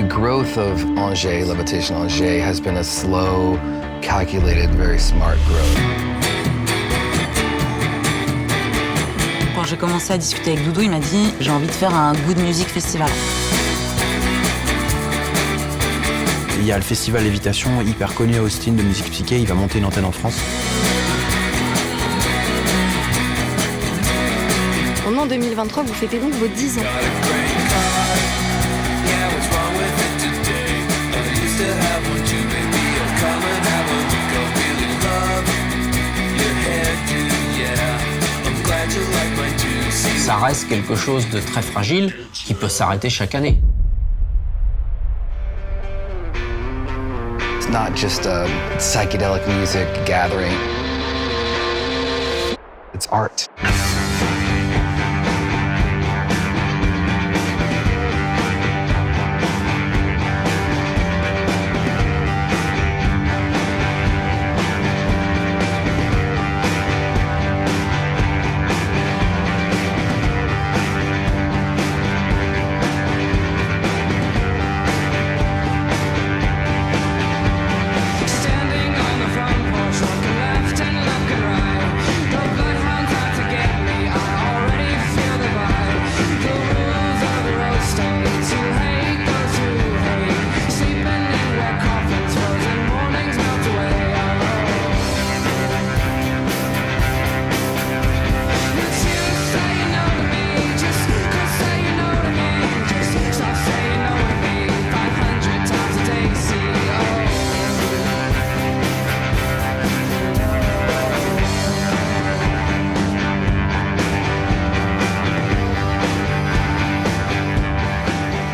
growth of Angers, Levitation Angers, has been a slow, calculated, very smart growth. Quand j'ai commencé à discuter avec Doudou, il m'a dit « J'ai envie de faire un Good Music Festival ». Il y a le festival Lévitation, hyper connu à Austin de musique psyché, il va monter une antenne en France. En 2023, vous fêtez donc vos 10 ans. Ça reste quelque chose de très fragile qui peut s'arrêter chaque année. It's not just a psychedelic music gathering. It's art.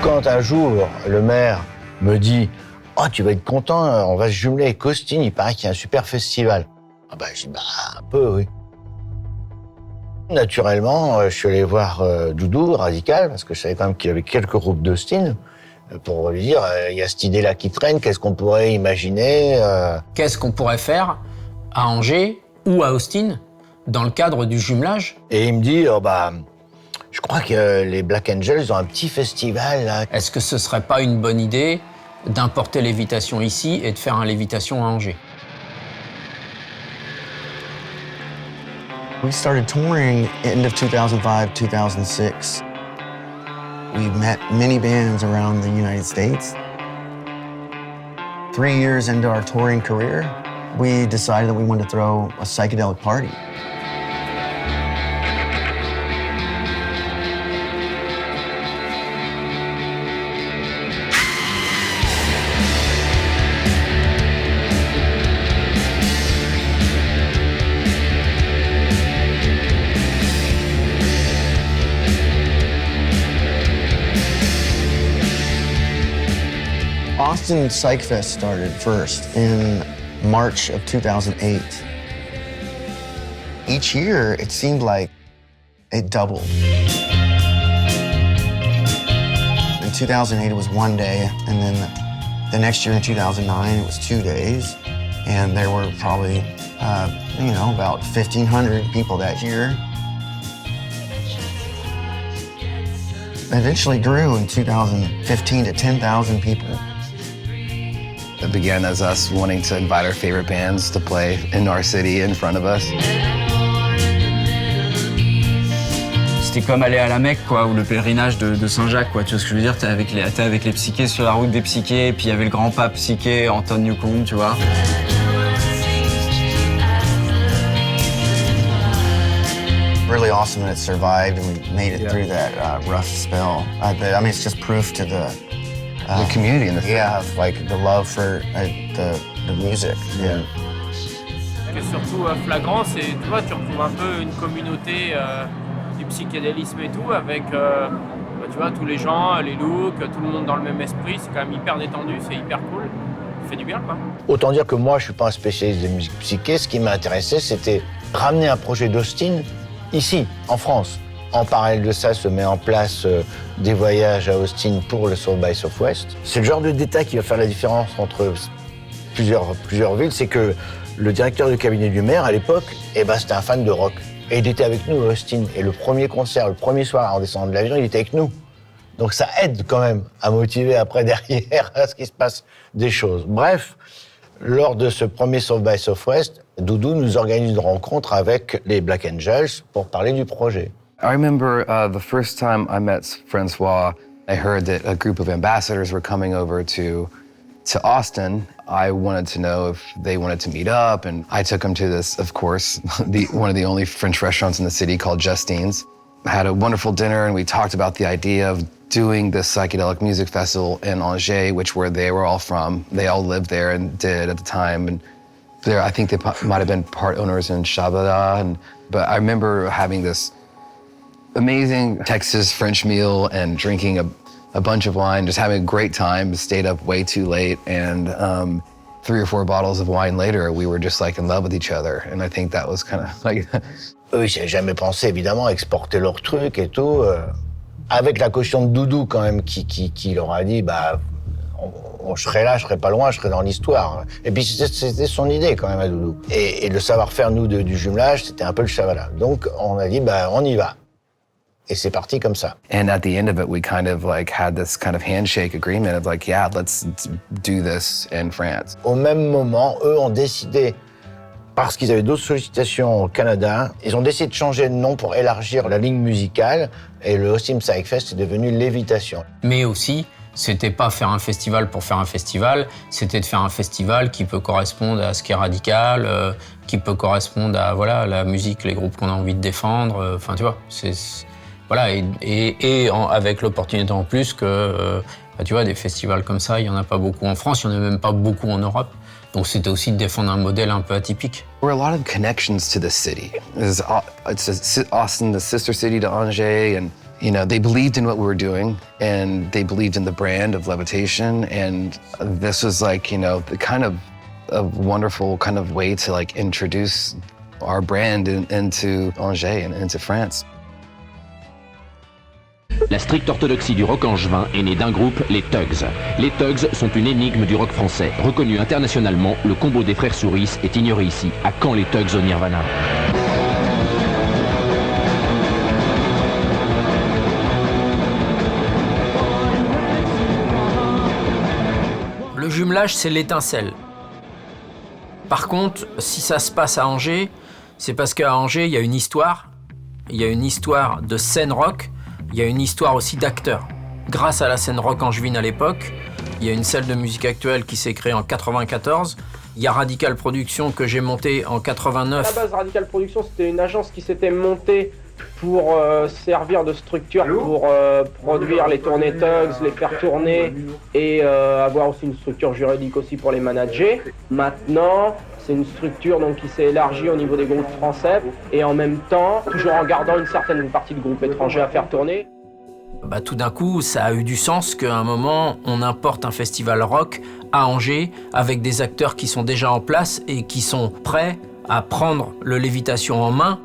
Quand un jour, le maire me dit « Oh, tu vas être content, on va se jumeler avec Austin, il paraît qu'il y a un super festival. » Ah bah, je dis « Bah, un peu, oui. » Naturellement, je suis allé voir Doudou, Radical, parce que je savais quand même qu'il avait quelques groupes d'Austin, pour lui dire « Il y a cette idée-là qui traîne, qu'est-ce qu'on pourrait imaginer ?» Qu'est-ce qu'on pourrait faire à Angers ou à Austin dans le cadre du jumelage? Et il me dit « Oh bah, je crois que les Black Angels ont un petit festival, là. » Est-ce que ce serait pas une bonne idée d'importer Lévitation ici et de faire un Lévitation à Angers? We started touring end of 2005, 2006. We met many bands around the United States. 3 years into our touring career, we decided that we wanted to throw a psychedelic party. Austin Psych Fest started first in March of 2008. Each year, it seemed like it doubled. In 2008, it was 1 day, and then the next year in 2009, it was 2 days, and there were probably, about 1,500 people that year. It eventually grew in 2015 to 10,000 people. It began as us wanting to invite our favorite bands to play in our city in front of us. C'était comme aller à la Mecque, quoi, ou le pèlerinage de Saint-Jacques, quoi. Tu vois ce que je veux dire? T'es avec les psychés sur la route des psychés, et puis il y avait le grand pape psyché, Anton Newcombe, tu vois. Really awesome that it survived and we made it through that rough spell. It's just proof to the community and the like the love for the music. Yeah. Ce qui est surtout flagrant, c'est tu vois, tu retrouves un peu une communauté du psychédélisme et tout, avec tu vois, tous les gens, les looks, tout le monde dans le même esprit. C'est quand même hyper détendu, c'est hyper cool. Ça fait du bien, quoi. Autant dire que moi, je suis pas un spécialiste de musique psyché. Ce qui m'intéressait, c'était ramener un projet d'Austin ici, en France. En parallèle de ça, se met en place des voyages à Austin pour le South by Southwest. C'est le genre de détail qui va faire la différence entre plusieurs villes. C'est que le directeur du cabinet du maire, à l'époque, c'était un fan de rock. Et il était avec nous à Austin. Et le premier concert, le premier soir, en descendant de l'avion, il était avec nous. Donc ça aide quand même à motiver après derrière à ce qu'il se passe des choses. Bref, lors de ce premier South by Southwest, Doudou nous organise une rencontre avec les Black Angels pour parler du projet. I remember the first time I met Francois, I heard that a group of ambassadors were coming over to Austin. I wanted to know if they wanted to meet up, and I took them to this, of course, one of the only French restaurants in the city called Justine's. I had a wonderful dinner, and we talked about the idea of doing this psychedelic music festival in Angers, they were all from. They all lived there and did at the time, and I think they might have been part owners in Shabada, but I remember having this amazing Texas French meal and drinking a bunch of wine, just having a great time, stayed up way too late, and 3 or 4 bottles of wine later, we were just like in love with each other, and I think that was kind of like... Eux, ils n'avaient jamais pensé, évidemment, à exporter leur truc et tout, avec la caution de Doudou, quand même, qui leur a dit, bah, je serai là, je serai pas loin, je serai dans l'histoire. Et puis, c'était son idée, quand même, à Doudou. Et le savoir-faire, nous, du jumelage, c'était un peu le Chavala. Donc, on a dit, bah, on y va. Et c'est parti comme ça. And at the end of it, we kind of like had this kind of handshake agreement of like, yeah, let's do this in France. Au même moment, eux ont décidé, parce qu'ils avaient d'autres sollicitations au Canada, ils ont décidé de changer de nom pour élargir la ligne musicale, et le Austin Psych Fest est devenu Lévitation. Mais aussi, c'était pas faire un festival pour faire un festival, c'était de faire un festival qui peut correspondre à ce qui est radical, qui peut correspondre à voilà, la musique, les groupes qu'on a envie de défendre, enfin tu vois, voilà, et avec l'opportunité en plus que, tu vois, des festivals comme ça, il n'y en a pas beaucoup en France, il n'y en a même pas beaucoup en Europe. Donc c'était aussi de défendre un modèle un peu atypique. There were a lot of connections to the city. It's Austin, the sister city to Angers, and you know, they believed in what we were doing, and they believed in the brand of Levitation, and this was like, you know, the kind of a wonderful kind of way to like introduce our brand into Angers and into France. La stricte orthodoxie du rock angevin est née d'un groupe, les Tugs. Les Tugs sont une énigme du rock français. Reconnu internationalement, le combo des frères Souris est ignoré ici. À quand les Tugs au Nirvana? Le jumelage, c'est l'étincelle. Par contre, si ça se passe à Angers, c'est parce qu'à Angers, il y a une histoire. Il y a une histoire de scène rock. Il y a une histoire aussi d'acteurs. Grâce à la scène rock angevine à l'époque, il y a une salle de musique actuelle qui s'est créée en 94. Il y a Radical Productions que j'ai montée en 89. À la base, Radical Productions, c'était une agence qui s'était montée pour servir de structure pour produire les tournées Tugs, les faire tourner et avoir aussi une structure juridique aussi pour les manager. Maintenant, c'est une structure donc, qui s'est élargie au niveau des groupes français et en même temps, toujours en gardant une certaine partie de groupes étrangers à faire tourner. Bah, tout d'un coup, ça a eu du sens qu'à un moment, on importe un festival rock à Angers avec des acteurs qui sont déjà en place et qui sont prêts à prendre le Lévitation en main,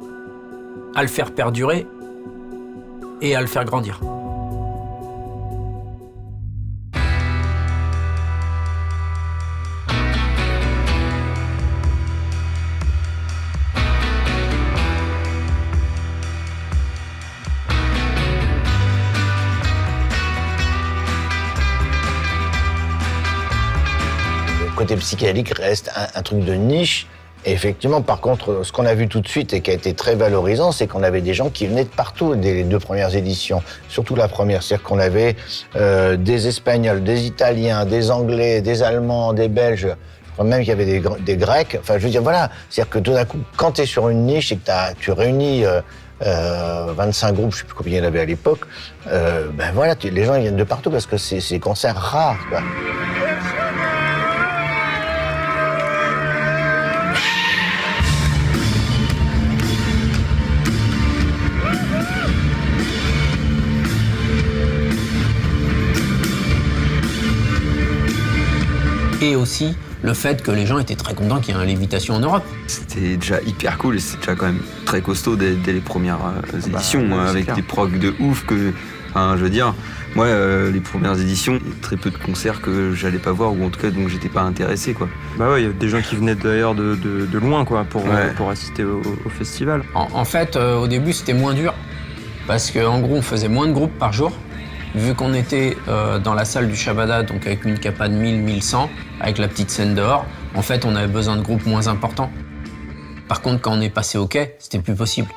à le faire perdurer et à le faire grandir. Le côté psychédélique reste un truc de niche. Et effectivement, par contre, ce qu'on a vu tout de suite et qui a été très valorisant, c'est qu'on avait des gens qui venaient de partout dès les 2 premières éditions, surtout la première. C'est-à-dire qu'on avait des Espagnols, des Italiens, des Anglais, des Allemands, des Belges. Je crois même qu'il y avait des Grecs. Enfin, je veux dire, voilà. C'est-à-dire que tout d'un coup, quand tu es sur une niche et que tu réunis 25 groupes, je sais plus combien il y en avait à l'époque, ben voilà, les gens ils viennent de partout parce que c'est des concerts rares, quoi. Et aussi le fait que les gens étaient très contents qu'il y ait un Lévitation en Europe. C'était déjà hyper cool et c'était déjà quand même très costaud dès les premières éditions, avec clair. Des progs de ouf que, enfin, je veux dire, moi, les premières éditions, il y a très peu de concerts que j'allais pas voir ou en tout cas donc j'étais pas intéressé, quoi. Bah ouais, il y a des gens qui venaient d'ailleurs de loin, quoi, pour assister au festival. En fait, au début, c'était moins dur parce qu'en gros, on faisait moins de groupes par jour. Vu qu'on était dans la salle du Shabada, donc avec une capa de 1000-1100, avec la petite scène dehors, en fait, on avait besoin de groupes moins importants. Par contre, quand on est passé au quai, c'était plus possible.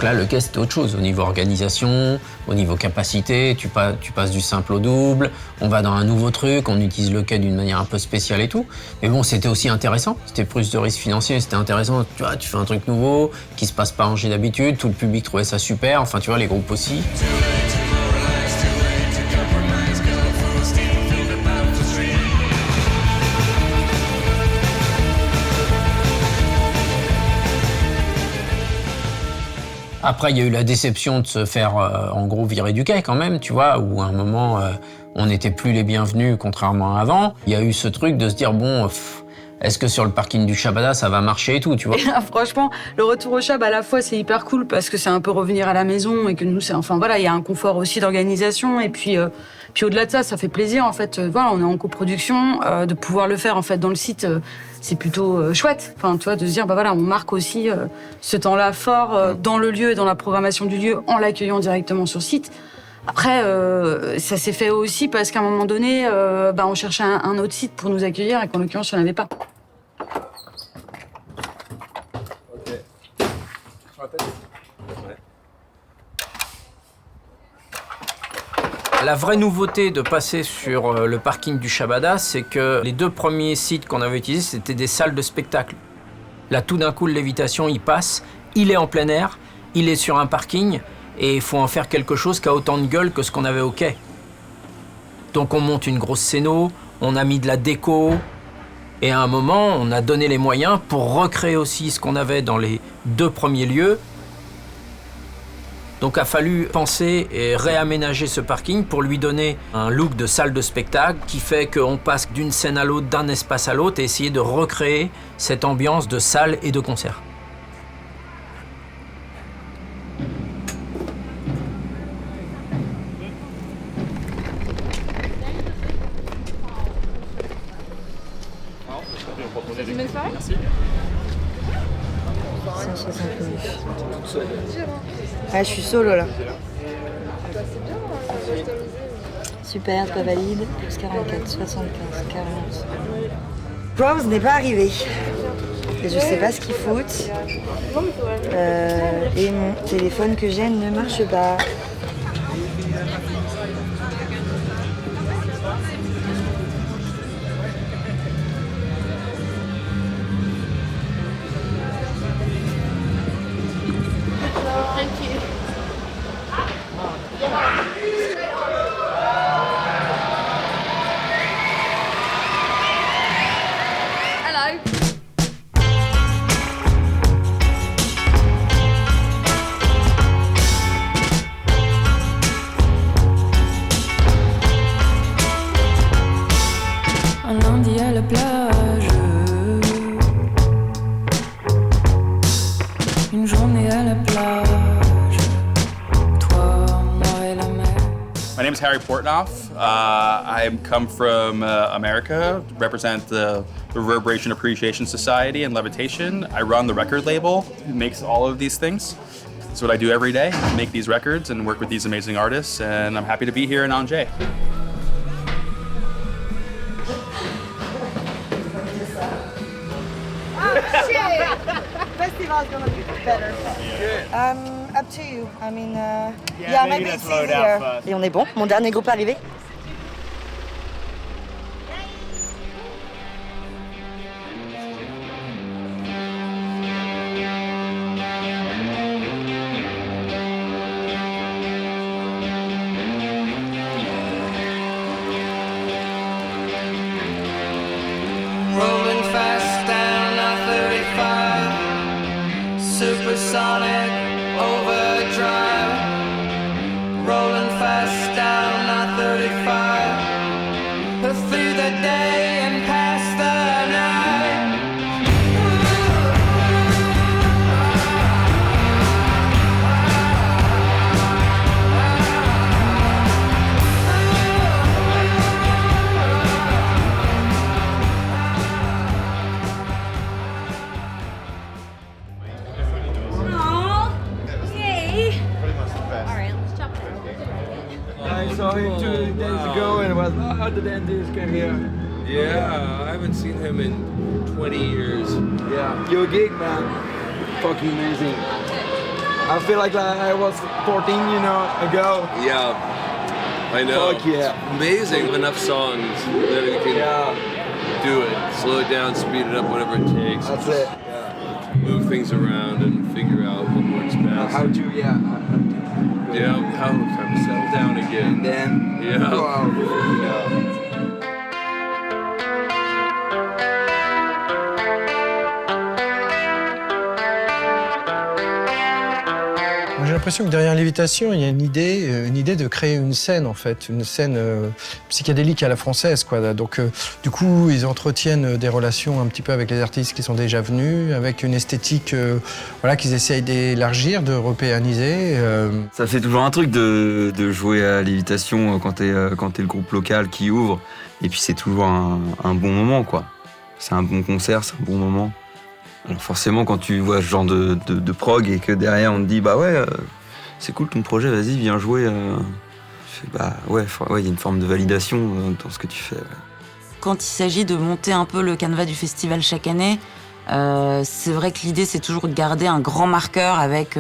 Là, le quai, c'était autre chose. Au niveau organisation, au niveau capacité, tu passes du simple au double, on va dans un nouveau truc, on utilise le quai d'une manière un peu spéciale et tout. Mais bon, c'était aussi intéressant. C'était plus de risques financiers, c'était intéressant. Tu vois, tu fais un truc nouveau, qui se passe pas à Angers d'habitude, tout le public trouvait ça super, enfin, tu vois, les groupes aussi. Après, il y a eu la déception de se faire, en gros, virer du quai quand même, tu vois, où à un moment, on n'était plus les bienvenus, contrairement à avant. Il y a eu ce truc de se dire, bon, est-ce que sur le parking du Shabada, ça va marcher et tout, tu vois. Et là, franchement, le retour au Shab, à la fois, c'est hyper cool parce que c'est un peu revenir à la maison et que nous, enfin voilà, il y a un confort aussi d'organisation et puis au-delà de ça, ça fait plaisir, en fait. Voilà, on est en coproduction, de pouvoir le faire, en fait, dans le site, c'est plutôt chouette. Enfin, tu vois, de se dire, bah voilà, on marque aussi ce temps-là fort dans le lieu et dans la programmation du lieu en l'accueillant directement sur site. Après, ça s'est fait aussi parce qu'à un moment donné, on cherchait un autre site pour nous accueillir et qu'en l'occurrence, il n'y en avait pas. La vraie nouveauté de passer sur le parking du Shabada, c'est que les 2 premiers sites qu'on avait utilisés, c'était des salles de spectacle. Là, tout d'un coup, le Lévitation, il passe, il est en plein air, il est sur un parking, et il faut en faire quelque chose qui a autant de gueule que ce qu'on avait au quai. Donc on monte une grosse scéno, on a mis de la déco, et à un moment, on a donné les moyens pour recréer aussi ce qu'on avait dans les 2 premiers lieux. Donc il a fallu penser et réaménager ce parking pour lui donner un look de salle de spectacle qui fait qu'on passe d'une scène à l'autre, d'un espace à l'autre et essayer de recréer cette ambiance de salle et de concert. Merci. 169. Ah, je suis solo là. Super, c'est pas valide. Plus 44, 75, 40. Proms n'est pas arrivé. Et je sais pas ce qu'il fout. Et mon téléphone que j'ai ne marche pas. Un lundi à la plage, une journée à la plage, toi, moi et la mer. My name is Harry Portnoff. I come from America, represent the Reverberation Appreciation Society in Levitation. I run the record label, it makes all of these things. That's what I do every day, make these records and work with these amazing artists, and I'm happy to be here in Angers. Festival's gonna be better. Up to you. I mean, yeah, maybe it's easier. Et on est bon. Mon dernier groupe arrivé. Rolling fast down I-35, supersonic overdrive. Rolling fast down I-35, through the day and past the night. was, oh, the Dandies came here. Yeah, I haven't seen him in 20 years. Yeah, you're a geek, man. Fucking amazing. I feel like I was 14, ago. Yeah, I know. Fuck yeah. It's amazing enough songs that we can do it. Slow it down, speed it up, whatever it takes. That's it. Move things around and figure out what works best. How to, how to settle down again. And then, yeah. Wow. J'ai l'impression que derrière Lévitation, il y a une idée de créer une scène, en fait, une scène psychédélique à la française, quoi. Donc, du coup, ils entretiennent des relations un petit peu avec les artistes qui sont déjà venus, avec une esthétique qu'ils essayent d'élargir, d'européaniser. Ça fait toujours un truc de jouer à Lévitation quand t'es le groupe local qui ouvre. Et puis c'est toujours un bon moment, quoi. C'est un bon concert, c'est un bon moment. Alors forcément, quand tu vois ce genre de prog et que derrière on te dit bah ouais, c'est cool ton projet, vas-y, viens jouer. Bah ouais, il y a une forme de validation dans ce que tu fais. Quand il s'agit de monter un peu le canevas du festival chaque année, c'est vrai que l'idée c'est toujours de garder un grand marqueur avec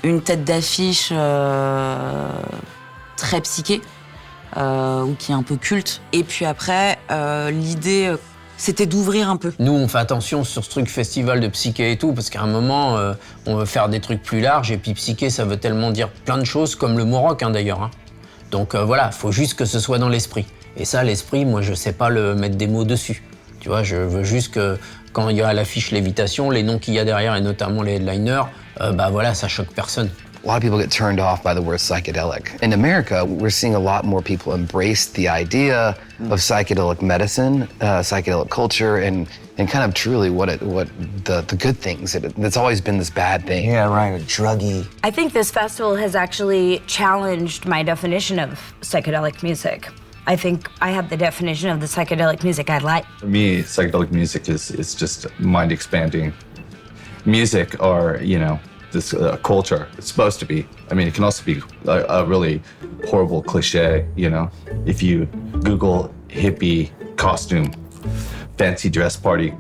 une tête d'affiche très psyché ou qui est un peu culte. Et puis après, l'idée c'était d'ouvrir un peu. Nous, on fait attention sur ce truc festival de psyché et tout, parce qu'à un moment, on veut faire des trucs plus larges, et puis psyché, ça veut tellement dire plein de choses, comme le mot rock, d'ailleurs. Donc voilà, faut juste que ce soit dans l'esprit. Et ça, l'esprit, moi, je sais pas le mettre des mots dessus. Tu vois, je veux juste que, quand il y a à l'affiche Lévitation, les noms qu'il y a derrière, et notamment les headliners, bah voilà, ça choque personne. A lot of people get turned off by the word psychedelic. In America, we're seeing a lot more people embrace the idea of psychedelic medicine, psychedelic culture, and kind of truly what the good things. It's always been this bad thing. Yeah, right, druggy. I think this festival has actually challenged my definition of psychedelic music. I think I have the definition of the psychedelic music I like. For me, psychedelic music is just mind-expanding music, or, this culture. It's supposed to be. I mean, it can also be a really horrible cliche, If you Google hippie costume, fancy dress party.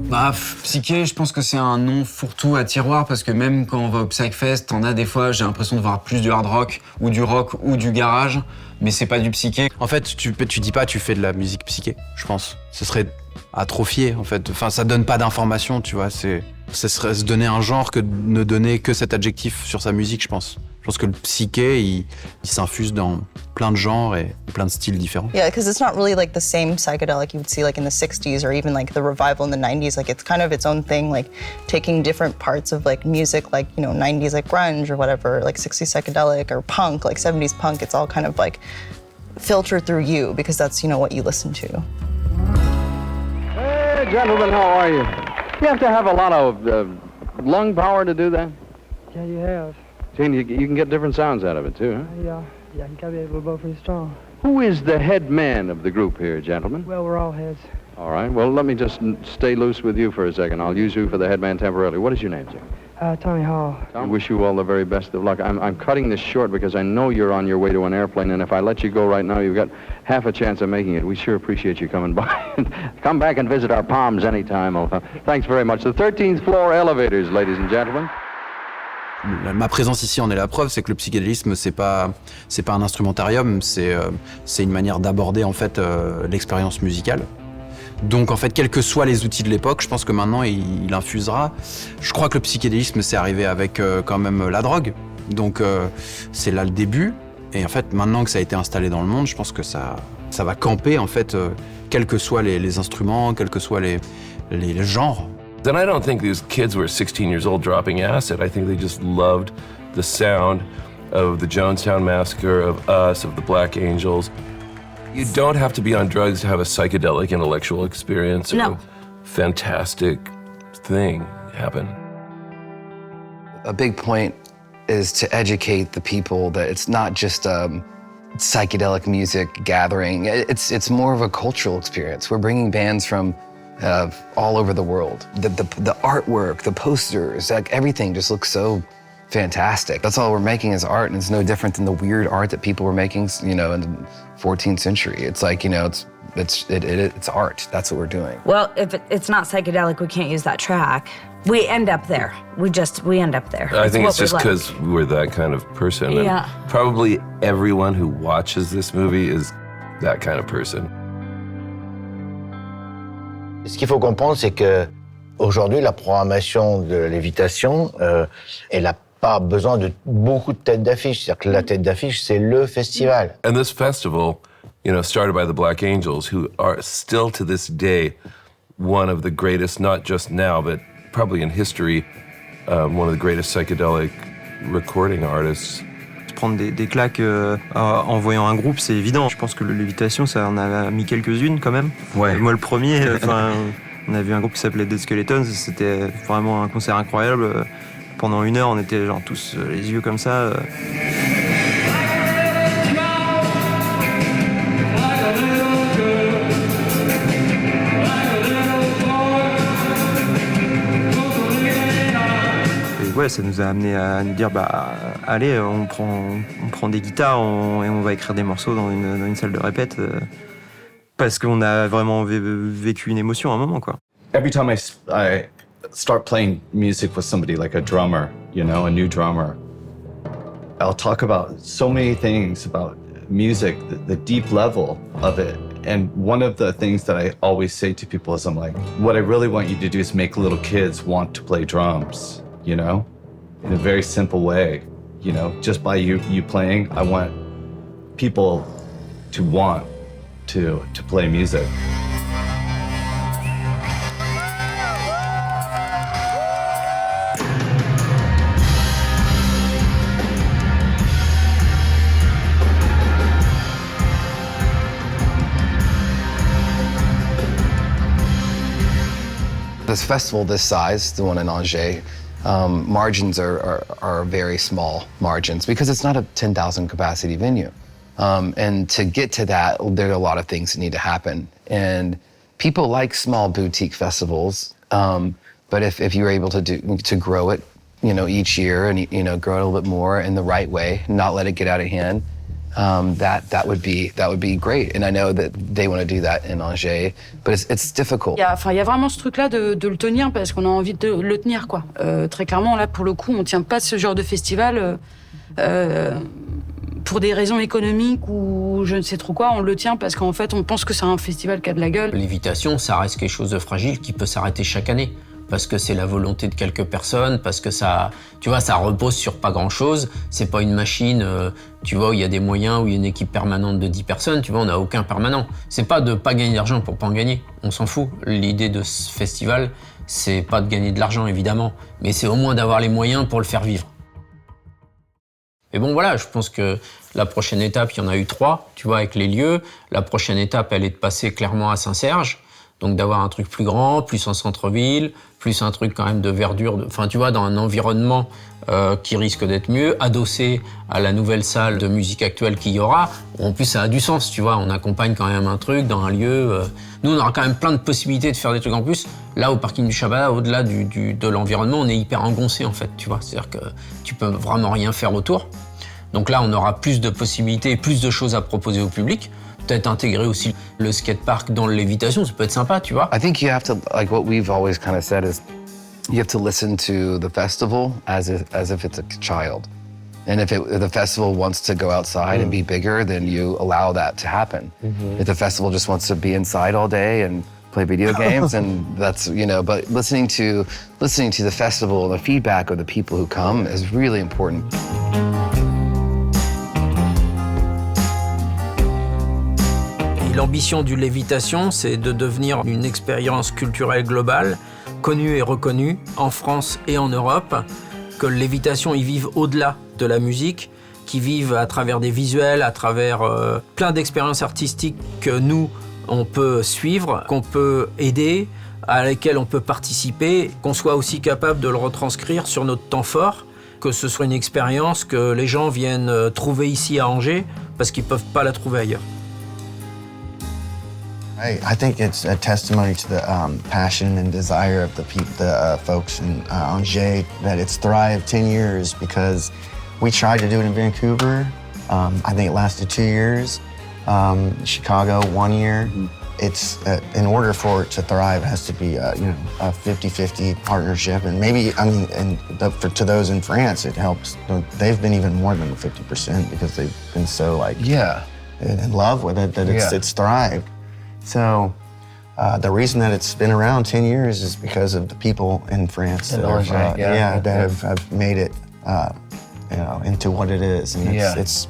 Bah, psyché, je pense que c'est un nom fourre-tout à tiroir, parce que même quand on va au Psychfest, t'en as des fois, j'ai l'impression de voir plus du hard rock ou du garage, mais c'est pas du psyché. En fait, tu dis pas tu fais de la musique psyché, je pense. Ce serait atrophié, en fait. Enfin, ça donne pas d'informations, tu vois. Ce serait se donner un genre que ne donner que cet adjectif sur sa musique, je pense. Je pense que le psyché, il s'infuse dans plein de genres et plein de styles différents. Yeah, because it's not really like the same psychedelic you would see like in the 60s or even like the revival in the 90s. Like it's kind of its own thing, like taking different parts of like music, like, 90s like grunge or whatever, like 60s psychedelic or punk, like 70s punk. It's all kind of like filtered through you because that's, what you listen to. Hey, gentlemen, how are you? You have to have a lot of lung power to do that? Yeah, you have. Gene, you can get different sounds out of it, too, huh? Yeah, you gotta be able to blow pretty strong. Who is the head man of the group here, gentlemen? Well, we're all heads. All right, well, let me just stay loose with you for a second. I'll use you for the head man temporarily. What is your name, sir? Tommy Hall. I wish you all the very best of luck. I'm cutting this short because I know you're on your way to an airplane, and if I let you go right now, you've got half a chance of making it. We sure appreciate you coming by. Come back and visit our Palms anytime. Thanks very much. The 13th floor elevators, ladies and gentlemen. Ma présence ici en est la preuve, c'est que le psychédélisme, c'est pas un instrumentarium, c'est une manière d'aborder en fait l'expérience musicale. Donc en fait, quels que soient les outils de l'époque, je pense que maintenant il infusera. Je crois que le psychédélisme, c'est arrivé avec quand même la drogue. Donc c'est là le début. Et en fait, maintenant que ça a été installé dans le monde, je pense que ça va camper en fait, quels que soient les instruments, quels que soient les genres. And I don't think these kids were 16 years old dropping acid. I think they just loved the sound of the Jonestown Massacre, of Us, of the Black Angels. You don't have to be on drugs to have a psychedelic intellectual experience or a fantastic thing happen. A big point is to educate the people that it's not just a psychedelic music gathering. It's more of a cultural experience. We're bringing bands from all over the world. The artwork, the posters, like everything just looks so fantastic. That's all we're making is art, and it's no different than the weird art that people were making, you know, in the 14th century. It's like, you know, it's art. That's what we're doing. Well, if it's not psychedelic, we can't use that track. We end up there. We end up there. I think it's just because we're that kind of person. Yeah. And probably everyone who watches this movie is that kind of person. Ce qu'il faut comprendre, c'est que aujourd'hui, la programmation de Lévitation, elle n'a pas besoin de beaucoup de têtes d'affiche. C'est-à-dire que la tête d'affiche, c'est le festival. And this festival, you know, started by the Black Angels, who are still to this day one of the greatest, not just now, but probably in history, one of the greatest psychedelic recording artists. Prendre des claques en voyant un groupe, c'est évident. Je pense que le Lévitation, ça en a mis quelques-unes quand même. Ouais. Moi, le premier, on a vu un groupe qui s'appelait Dead Skeletons, c'était vraiment un concert incroyable. Pendant 1 heure, on était genre tous les yeux comme ça. Ouais, ça nous a amené à nous dire, allez, on prend des guitares et on va écrire des morceaux dans une salle de répète parce qu'on a vraiment vécu une émotion à un moment, quoi. Every time I start playing music with somebody, like a drummer, you know, a new drummer, I'll talk about so many things about music, the deep level of it. And one of the things that I always say to people is, I'm like, what I really want you to do is make little kids want to play drums. You know, in a very simple way, you know, just by you playing, I want people to want to play music. This festival this size, the one in Angers, margins are very small margins because it's not a 10,000 capacity venue. And to get to that, there are a lot of things that need to happen. And people like small boutique festivals, but if you're able to grow it, you know, each year and, you know, grow it a little bit more in the right way, not let it get out of hand, that would be great. And I know that they want to do that in Angers, but it's difficult. Il y a vraiment ce truc-là de le tenir parce qu'on a envie de le tenir, quoi. Très clairement, là, pour le coup, on tient pas ce genre de festival pour des raisons économiques ou je ne sais trop quoi. On le tient parce qu'en fait, on pense que c'est un festival qui a de la gueule. Lévitation, ça reste quelque chose de fragile qui peut s'arrêter chaque année. Parce que c'est la volonté de quelques personnes, parce que ça, tu vois, ça repose sur pas grand-chose. C'est pas une machine, tu vois, où il y a des moyens, où il y a une équipe permanente de 10 personnes, tu vois, on n'a aucun permanent. C'est pas de pas gagner d'argent pour pas en gagner, on s'en fout. L'idée de ce festival, c'est pas de gagner de l'argent, évidemment, mais c'est au moins d'avoir les moyens pour le faire vivre. Et bon, voilà, je pense que la prochaine étape, il y en a eu 3, tu vois, avec les lieux. La prochaine étape, elle est de passer clairement à Saint-Serge. Donc d'avoir un truc plus grand, plus en centre-ville, plus un truc quand même de verdure, enfin tu vois, dans un environnement qui risque d'être mieux, adossé à la nouvelle salle de musique actuelle qu'il y aura. En plus, ça a du sens, tu vois, on accompagne quand même un truc dans un lieu. Nous, on aura quand même plein de possibilités de faire des trucs en plus. Là, au parking du Shabada, au-delà de l'environnement, on est hyper engoncé en fait, tu vois. C'est-à-dire que tu peux vraiment rien faire autour. Donc là, on aura plus de possibilités, plus de choses à proposer au public. Peut-être intégrer aussi le skatepark dans le Lévitation, ça peut être sympa, tu vois. I think you have to, like what we've always kind of said is, you have to listen to the festival as if it's a child. And if the festival wants to go outside and be bigger, then you allow that to happen. If the festival just wants to be inside all day and play video games, and that's, you know, but listening to the festival and the feedback of the people who come is really important. L'ambition du Lévitation, c'est de devenir une expérience culturelle globale, connue et reconnue en France et en Europe, que le Lévitation y vive au-delà de la musique, qui vive à travers des visuels, à travers plein d'expériences artistiques que nous, on peut suivre, qu'on peut aider, à lesquelles on peut participer, qu'on soit aussi capable de le retranscrire sur notre temps fort, que ce soit une expérience que les gens viennent trouver ici à Angers, parce qu'ils ne peuvent pas la trouver ailleurs. I think it's a testimony to the passion and desire of the folks in Angers that it's thrived 10 years because we tried to do it in Vancouver. I think it lasted 2 years. Chicago, 1 year. It's in order for it to thrive, it has to be a 50-50 partnership, and maybe to those in France, it helps. They've been even more than 50% because they've been so in love with it that it's thrived. So the reason that it's been around 10 years is because of the people in France that have made it into what it is, and it's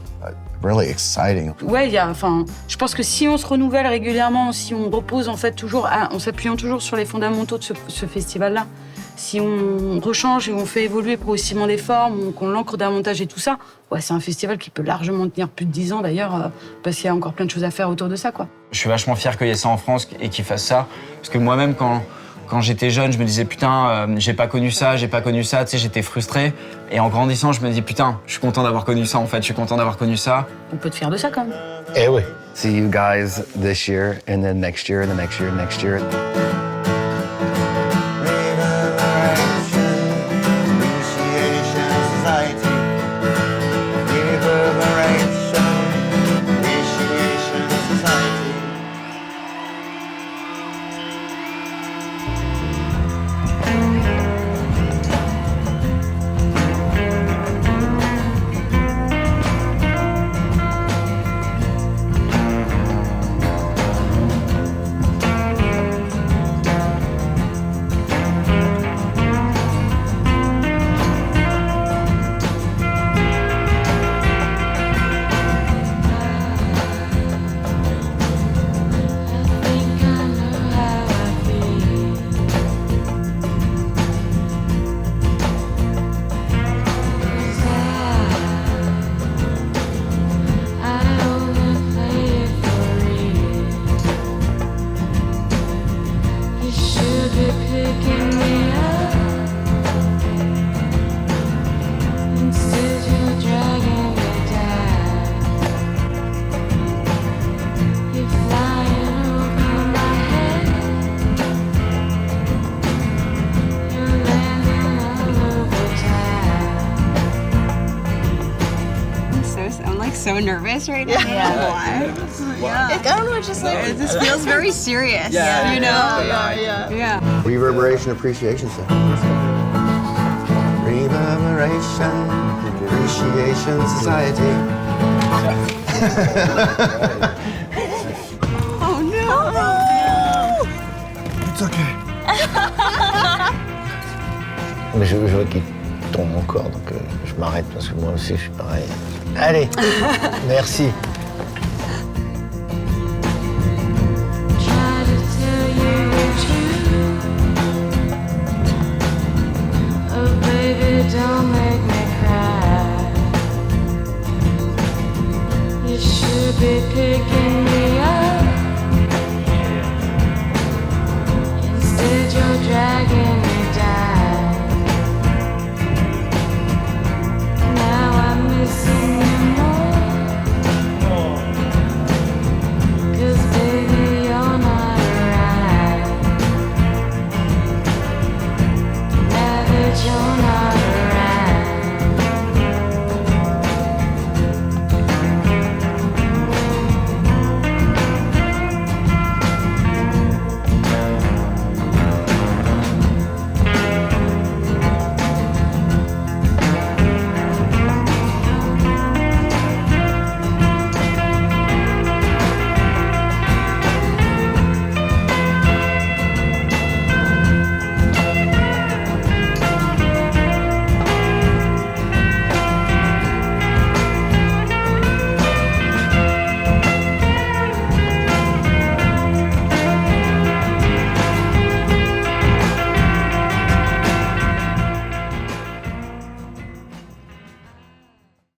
really exciting. Ouais, je pense que si on se renouvelle régulièrement, si on repose en fait toujours, en s'appuyant toujours sur les fondamentaux de ce festival-là, si on rechange et on fait évoluer progressivement les formes, qu'on l'ancre davantage et tout ça, c'est un festival qui peut largement tenir plus de 10 ans d'ailleurs, parce qu'il y a encore plein de choses à faire autour de ça, quoi. Je suis vachement fier qu'il y ait ça en France et qu'ils fassent ça, parce que moi-même quand j'étais jeune, je me disais putain, j'ai pas connu ça, tu sais, j'étais frustré. Et en grandissant, je me dis putain, je suis content d'avoir connu ça en fait, je suis content d'avoir connu ça. On peut te fier de ça quand même. Eh oui. See you guys this year, and then next year, and the next year, and next year. So nervous right now. Yeah. I don't know, it's just like this feels very serious. Yeah. You know? Yeah. Reverberation Appreciation Center. Reverberation Appreciation Society. Oh no! It's okay. Mais je vois qu'il tombe encore, donc je m'arrête parce que moi aussi je suis pareil. Allez, merci. Don't make me cry. You should be